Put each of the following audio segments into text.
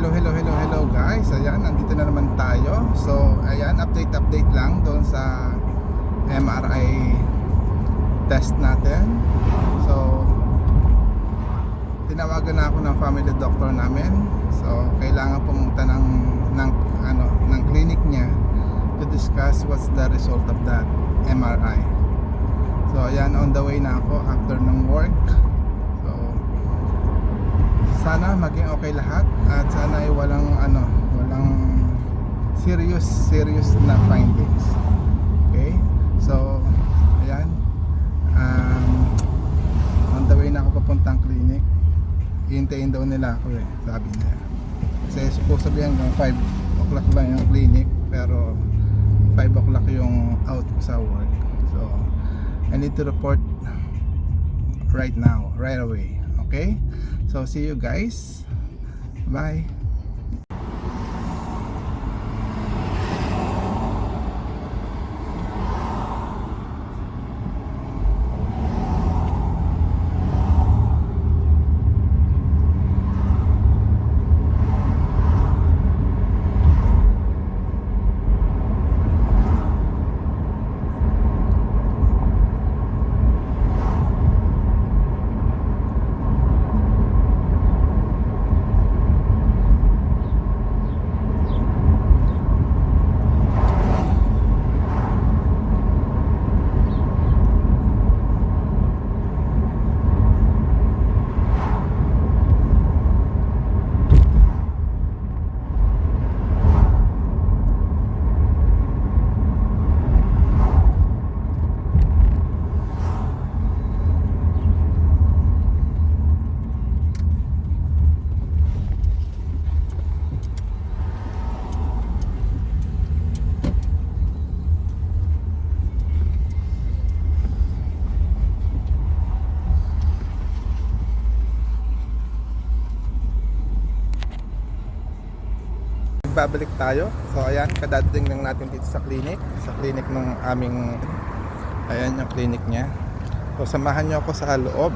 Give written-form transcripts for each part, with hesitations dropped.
Hello guys. Ayan, nandito na naman tayo. So, ayan, update lang doon sa MRI test natin. So, tinawagan na ako ng family doctor namin. So, kailangan pumunta ng clinic niya to discuss what's the result of that MRI. So, ayan, on the way na ako after ng work. Sana maging okay lahat at sana ay walang serious na findings. Okay? So, ayan. On the way na ako papuntang clinic. Hihintayin daw nila ako sabi niya. Kasi supposedly hanggang 5 o'clock lang yung clinic, pero 5 o'clock yung out ko sa work. So, I need to report right now, right away. Okay? So see you guys. Bye. Babalik tayo. So ayan, kadadating lang natin dito sa clinic ng aming, ayan yung clinic niya. So samahan nyo ako sa loob,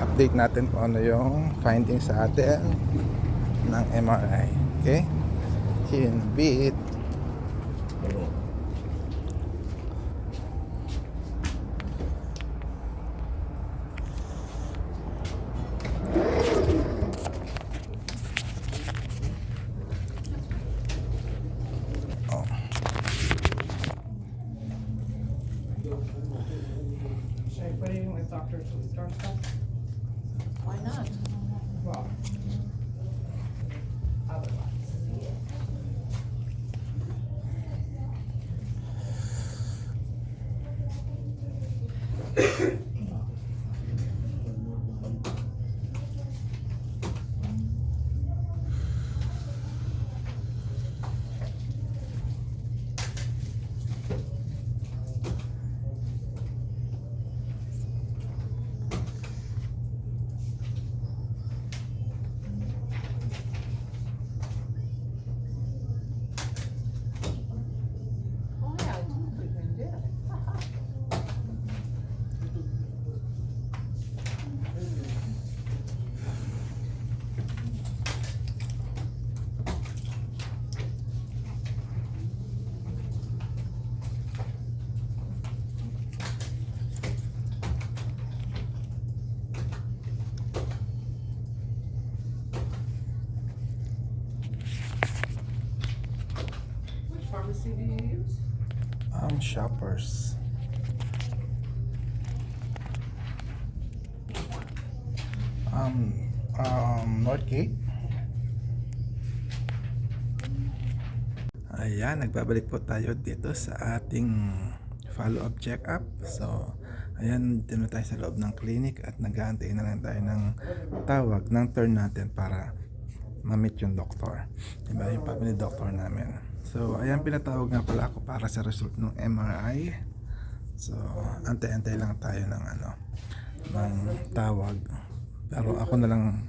update natin kung ano yung findings sa atin ng MRI. Okay, see you in a bit. Doctor to start stuff? Why not? Well, otherwise. Oh yeah, I told you you did. Which pharmacy do you use? Shoppers. Northgate. Ayan, nagbabalik po tayo dito sa ating follow-up check-up. So, ayan, dito na tayo sa loob ng clinic at nag-aantay na lang tayo ng tawag ng turn natin para ma-meet yung doktor. Diba, yung family doctor namin. So, ayan, pinatawag nga pala ako para sa result ng MRI. So, antay-antay lang tayo ng ng tawag. Pero ako na lang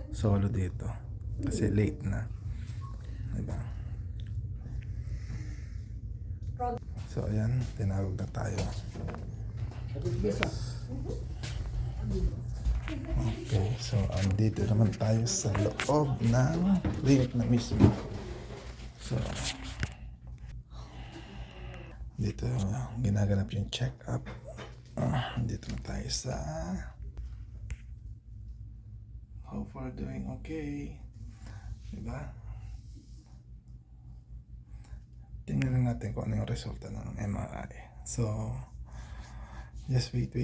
solo dito kasi late na. Diba? So, ayan, tinawag na tayo. Okay, so andito naman tayo sa loob ng clinic na mismo. So, dito ginaganap yung check-up. Dito na tayo sa hope we're doing okay. Diba? Tingnan lang natin kung ano yung resulta ng MRI. So, just wait.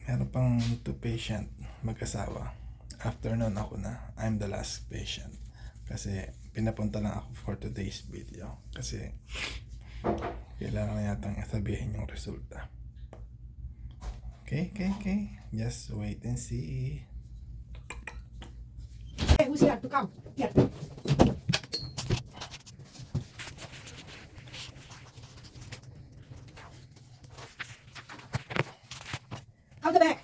Meron pang 2 patient mag-asawa. After nun ako na. I'm the last patient. Kasi pinapunta lang ako for today's video. Kasi kailangan na yatang sabihin yung resulta. Okay. Just wait and see. Hey, who's here to come? Here. Out the back.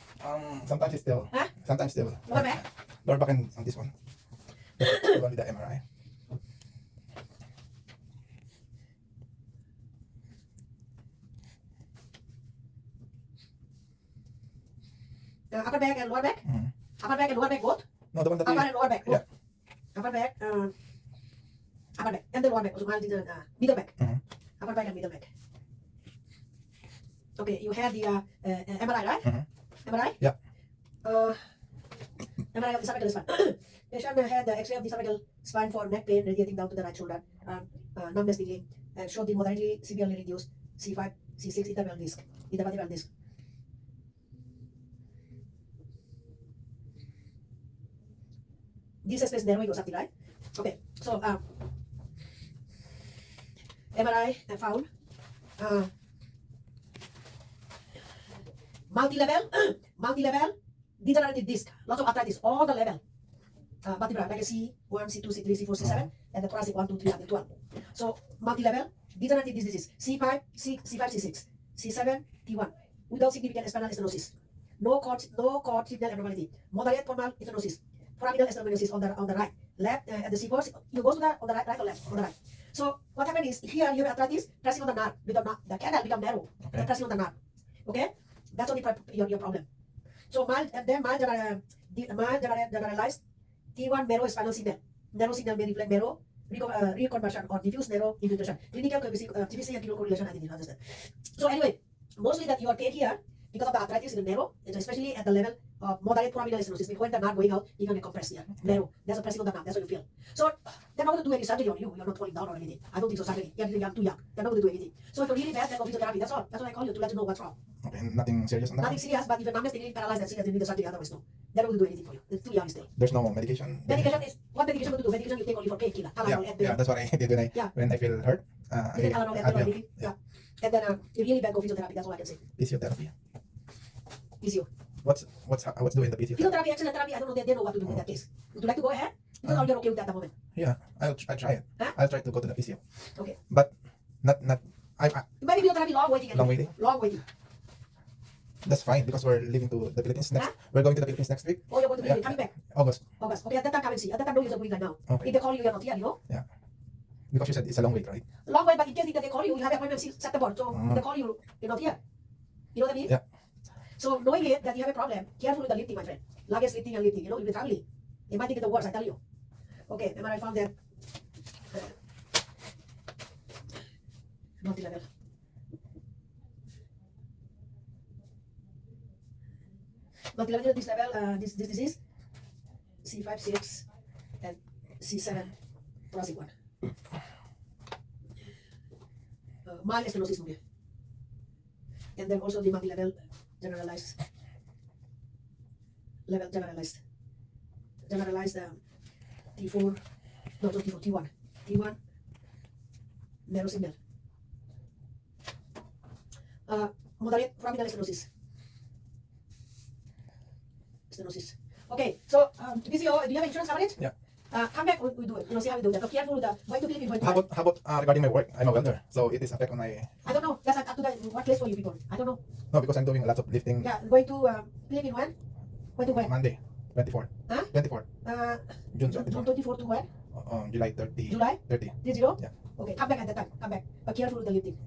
Sometimes it's still. Huh? Sometimes still. Lower back. Lower back on this one. Only the MRI. Upper back and lower back. Mhm. Upper back and lower back both. No, the one that Upper and lower back. Yeah. Upper back. Upper back and then lower back. So middle back. Mhm. Upper back and middle back. Okay, you had the MRI, right? Mhm. MRI. Yeah. MRI of the cervical spine. Patient had the X-ray of the cervical spine for neck pain radiating down to the right shoulder, numbness tingling, and showed the moderately severely reduced C5, C6 intervertebral disc. This space narrowing or something, right? Okay, so MRI found multi-level degenerative disc, lots of arthritis, all the level. Vertebra, like C1, C2, C3, C4, C7, and the thoracic 1, 2, 3, until 12. So, multi-level degenerative diseases, C5, C6, C7, T1, without significant spinal stenosis. No cord signal abnormality. Moderate pulmonary stenosis. Foraminal stenosis on the right. Left, at the C4, you go to the, on the right or left? On the right. So, what happened is, here you have arthritis pressing on the nerve, the canal become narrow, Okay. pressing on the nerve. Okay? That's only your problem. So, mild generalized T1 narrow spinal signal. Narrow signal may reflect narrow reconversion or diffuse narrow infiltration. Clinical typically and correlation I didn't understand. So anyway, mostly that you are pain here because of the arthritis in the narrow, and especially at the level of moderate foraminal stenosis. When the nerve going out, you're going to compress here. Narrow. That's a pressing on the nerve. That's what you feel. So they're not going to do any surgery on you. You're not falling down or anything. I don't think so. Surgery. You're too young. They're not going to do anything. So if you're really bad, then go physiotherapy. That's all. That's why I call you to let you know what's wrong. Okay, nothing serious on that. Nothing serious, but if you're numbness, they paralyzed, that's serious. They need the surgery. Otherwise, no. They're not going to do anything for you. It's too young still. There's no medication. Medication is what medication going to do? Medication you take only for painkiller. Tylenol, Yeah, that's what I did when I Yeah. when I feel hurt. You take Tylenol, Advil, Advil. anything. Yeah. And then if really bad, go physiotherapy. That's all I can say. Physiotherapy. Physio. What's doing the physiotherapy? Physiotherapy, excellent therapy. I don't know. They know what to do in that case. Would you like to go ahead? Because you're okay with that at the moment. Yeah, I'll try it. Huh? I'll try to go to the physio. Okay. But not I Maybe physiotherapy, long waiting. long waiting. Long waiting. That's fine because we're leaving to the Philippines next. Huh? We're going to the Philippines next week, Or you're going to be Yeah. coming back. August. August. Okay, at that time, come and see. At that time, no use of going right now. Okay. If they call you, you're not here, you know? Because you said it's a long wait, right? Long way, but in case that they call you, you have appointment September. So if they call you, you're not here. You know what I mean? Yeah. So knowing it, that you have a problem, careful with the lifting, my friend. Luggage lifting and lifting, you know, you'll be traveling. It might take the worst, I tell you. Okay, and when I found that multi-level. Multi-level, this level, this disease, C5, 6, and C7, thoracic 1. Mild stenosis movie. And then also the multi-level generalized T4, no, not T4, T1 narrow signal. Moderate foraminal stenosis. Okay, so PCO, do you have insurance coverage? Yeah. Come back, we do it. You know, see how we do that. Be careful with the going to Philippines. How about regarding my work? I'm a welder, so it is affect on my I don't know. That's up to the what place for you people. I don't know. no because I'm doing a lot of lifting. Yeah, going to Philippines when? When to when? Monday, 24. Huh? 24. June June 24. 24 to when? July 30. July? 30. 30? Yeah. Okay, come back at that time. Come back. But careful with the lifting.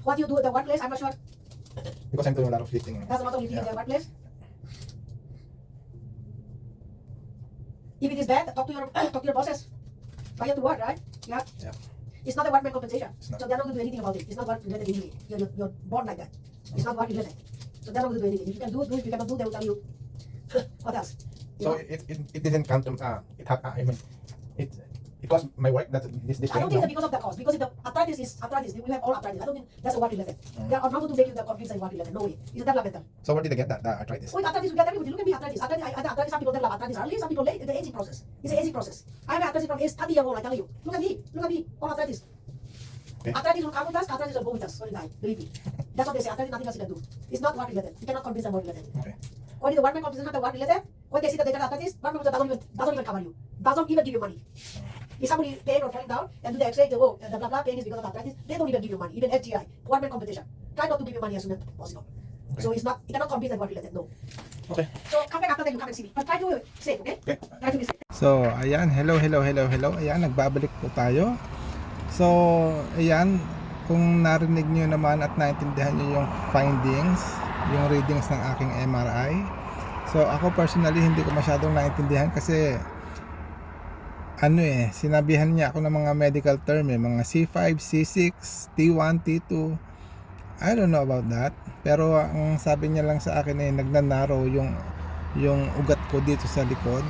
What you do at the workplace, I'm not sure. Because I'm doing a lot of lifting. That's a lot of lifting in Yeah. the workplace. If it is bad, talk to your bosses. Try to work, right? Yeah. Yeah. It's not a workman compensation. It's not. So they're not going to do anything about it. It's not work related anyway. You're born like that. It's not work related. So they're not going to do anything. If you can do, do. If you cannot do, they will tell you. What else? You So know? it didn't come to I mean it was my work that this I don't thing. think that because of the cause. Because if the arthritis is arthritis, we have all arthritis. I don't think that's a work related. They are not going to make you the complete same work related. No way. It's a developmental. So where did I get that arthritis? With arthritis, we get everybody. Look at me, arthritis. Arthritis, some people develop arthritis early, some people late. It's the aging process. It's an aging process. I have arthritis from age 30 years old, I tell you. Look at me, all arthritis. Okay. Arthritis will come with us, arthritis will go with us when we die. Believe me. That's what they say. Arthritis, nothing else you can do. It's not work related. You cannot convince them work related. Okay. Only the workman compensation not the work related. When they see that they got arthritis, workman compensation doesn't even cover you. Doesn't even give you money. If somebody pain or falling down and do the X-ray, they go, the blah blah pain is because of arthritis, they don't even give you money. Even FGI, workman compensation. Try not to give you money as soon as possible. Okay. So it's not, it cannot compete and work related, no. Okay. So come back after that, you come and see me. But try to save, okay? Okay. Try to be safe. So, ayan, hello. Ayan, nagbabalik po tayo. So, ayan, kung narinig nyo naman at naintindihan nyo yung findings, yung readings ng aking MRI. So, ako personally, hindi ko masyadong naintindihan kasi sinabihan niya ako ng mga medical term, mga C5, C6, T1, T2. I don't know about that. Pero ang sabi niya lang sa akin nagnanarrow yung ugat ko dito sa likod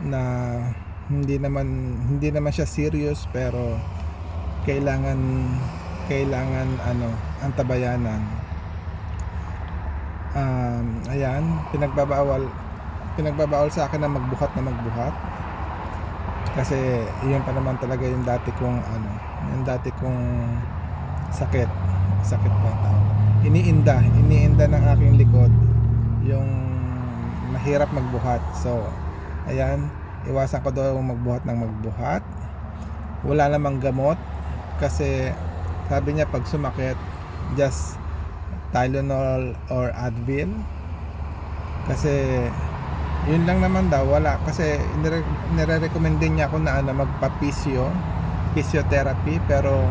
na hindi naman siya serious pero kailangan antabayanan. Ayan, pinagbabawal sa akin na magbuhat kasi iyon pa naman talaga yung dati kong sakit pa tawag. Iniinda ng aking likod yung mahirap magbuhat. So ayan, iwasan ko daw magbuhat. Wala namang gamot kasi sabi niya pag sumakit just Tylenol or Advil kasi yun lang naman daw, wala kasi nire-recommend din niya ako na physiotherapy pero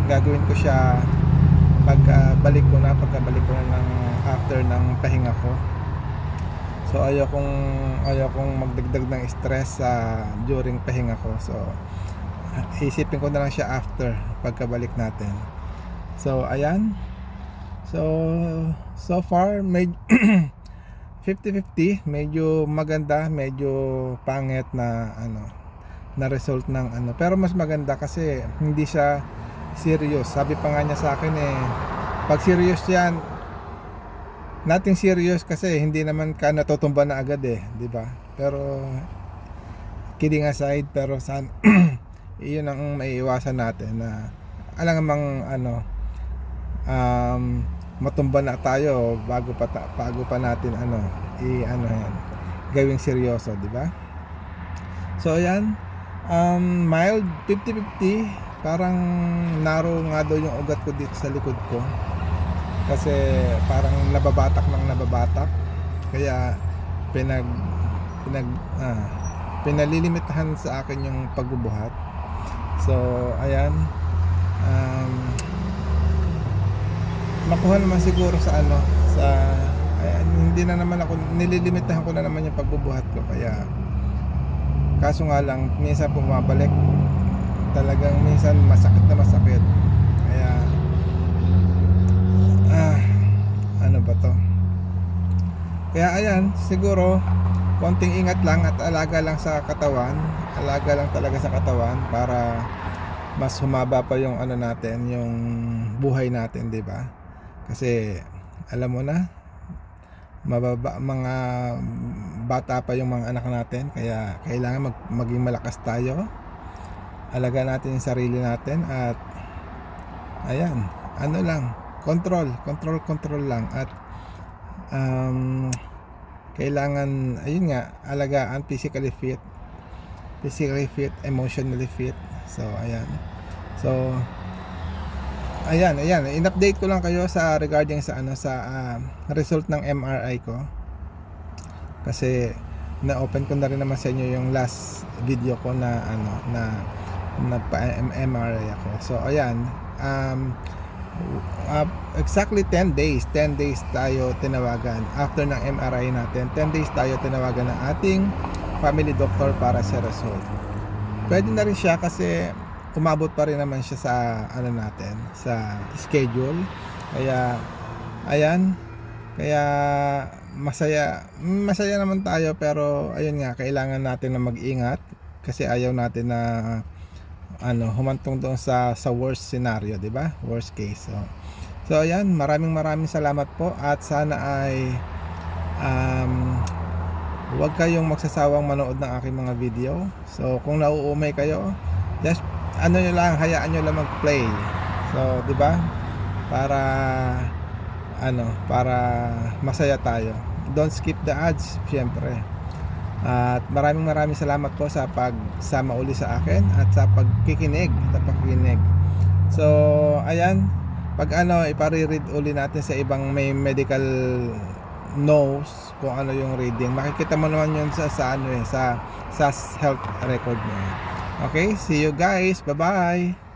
gagawin ko siya pagkabalik ko na ng after ng pahinga ko. So ayokong magdagdag ng stress during pahinga ko. So isipin ko na lang siya after pagkabalik natin. So ayan. So far may 50-50, medyo maganda, medyo pangit na na result ng pero mas maganda kasi hindi siya serious. Sabi pa nga niya sa akin pag serious yan, nothing serious kasi hindi naman ka natutumba na agad di ba? Pero kidding aside, pero iyon ang maiiwasan natin na alangang matumba na tayo bago pa natin yan gawing seryoso, di ba? So ayan, mild 50-50, parang narrow nga daw yung ugat ko dito sa likod ko kasi parang nababatak kaya pinalilimitahan sa akin yung pagbubuhat. So ayan, makuha naman siguro hindi na naman ako, nililimitahan ko na naman yung pagbubuhat ko, kaya kaso nga lang minsan bumabalik, talagang minsan masakit kaya ano ba to, kaya ayan, siguro konting ingat lang at alaga lang talaga sa katawan para mas humaba pa yung natin, yung buhay natin, di ba? Kasi alam mo na, mga bata pa yung mga anak natin, kaya kailangan maging malakas tayo, alaga natin yung sarili natin at ayan, control lang at kailangan, ayun nga, alagaan physically fit, emotionally fit. So ayan, in-update ko lang kayo regarding sa result ng MRI ko kasi na-open ko na rin naman sa inyo yung last video ko na nagpa-MRI ako. So ayan, exactly 10 days tayo tinawagan after ng MRI natin. 10 days tayo tinawagan ng ating family doctor para sa result. Pwede na rin siya kasi umabot pa rin naman siya sa ano natin, sa schedule. Kaya ayan, kaya masaya naman tayo, pero ayun nga, kailangan natin na mag-ingat kasi ayaw natin na humantong doon sa worst scenario, 'di ba? Worst case. So ayan, maraming salamat po, at sana ay huwag kayong magsasawang manood ng aking mga video. So kung nauumay kayo, just nyo lang, hayaan nyo lang mag-play. So 'di ba? Para masaya tayo. Don't skip the ads, syempre. At maraming salamat po sa pagsama uli sa akin at sa pagkikinig. So ayan, pag ipare-read uli natin sa ibang may medical knows kung ano yung reading, makikita mo naman yun sa health record mo. Okay, see you guys, bye bye.